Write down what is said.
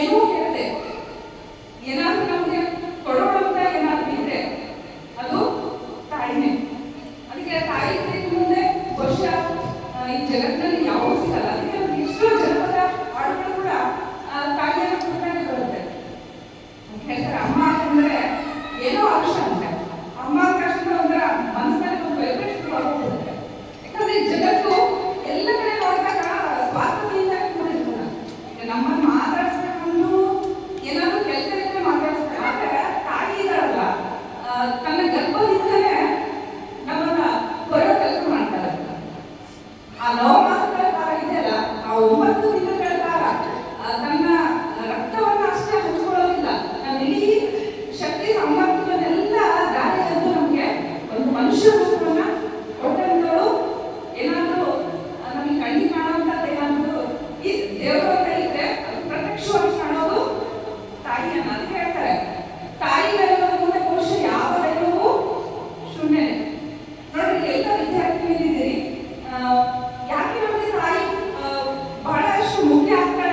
ಏನೂ ಇರುತ್ತೆ, ಏನಾದ್ರೂ ನಮಗೆ ಕೊಡೋಣಂತ ಏನಾದ್ರೂ ಇದ್ರೆ ಅದು ತಾಯಿನೇ. ಅದಕ್ಕೆ ತಾಯಿ ಮುಂದೆ ಬಹುಶಃ ಈ ಜಗತ್ತಿನಲ್ಲಿ ಯಾವ ಸಿಗಲ್ಲ. ಅದಕ್ಕೆ ಎಷ್ಟೋ ಜನಪದ ಹಾಡುಗಳು ಕೂಡ ತಾಯಿಯನ್ನು ಕುರಿತಾಗಿ ಬರುತ್ತೆ. ಹೇಳ್ತಾರೆ ಅಮ್ಮ ಅಂದ್ರೆ ಏನೋ ಅಂಶ ಅಂತೆ. ಅಮ್ಮ ಕಷ್ಟ ಅಂದ್ರೆ ಮನಸ್ಸಿನಲ್ಲಿ ಒಂದು ವೈಬ್ರೇಷನ್ ಮಾಡ್ಕೊಬಿಡುತ್ತೆ. ಯಾಕಂದ್ರೆ ಈ ಜಗತ್ತು ಎಲ್ಲ ಕಡೆ ನೋಡಿದಾಗ ಸ್ವಾರ್ಥದಿಂದ ಕೂಡಿರ್ತದೆ. ನಮ್ಮನ್ನು ಮಾತಾಡಿಸ್ಕೊಂಡು ಏನಾದ್ರೂ ಕೆಲಸ ಇದ್ರೆ ಮಾತಾಡಿಸ್ತಾರೆ. ಆದ್ರೆ ತಾಯಿ ಇದಾರಲ್ಲ ತನ್ನ ಗರ್ಭದಿಂದಲೇ ನಮ್ಮನ್ನ ಬರೋ ಕೆಲಸ ಮಾಡ್ತಾರೆ. ಆ 9 ಮಾಸಗಳ ಕಾಲ ಇದೆಯಲ್ಲ, ಆ 9 ದಿನಗಳ ಕಾಲ ತನ್ನ ರಕ್ತವನ್ನ ಅಷ್ಟೇ ಹಂಚ್ಕೊಳ್ಳೋದಿಲ್ಲ, ನಮ್ಮ ಇಡೀ ಶಕ್ತಿ ಸಾಮರ್ಥ್ಯವನ್ನೆಲ್ಲ ದಾರಿ ಎಂದು ನಮಗೆ ಒಂದು ಮನುಷ್ಯ ರೂಪವನ್ನ ಕೊಟ್ಟಂತವಳು. ಏನಾದರೂ ನಮಗೆ ಕಣ್ಣಿಗೆ ಕಾಣುವಂಥದ್ದು ಏನಾದರೂ ಈ ದೇವರ ಕೈಯಿದ್ರೆ ಅದು ಪ್ರತ್ಯಕ್ಷವಾಗಿ ಕಾಣೋದು ತಾಯಿಯನ್ನ. ಅದಕ್ಕೆ ಹೇಳ್ತಾರೆ ತಾಯಿ ದೈವದ ಮುಂದೆ ಬಹುಶಃ ಯಾವ ದೈವವೂ ಶೂನ್ಯನೇ. ನೋಡ್ರಿ, ಎಲ್ಲ ವಿದ್ಯಾರ್ಥಿಗಳಿದ್ದೀರಿ, ಯಾಕೆ ನಮಗೆ ತಾಯಿ ಬಹಳಷ್ಟು ಮುಖ್ಯ ಆಗ್ತಾ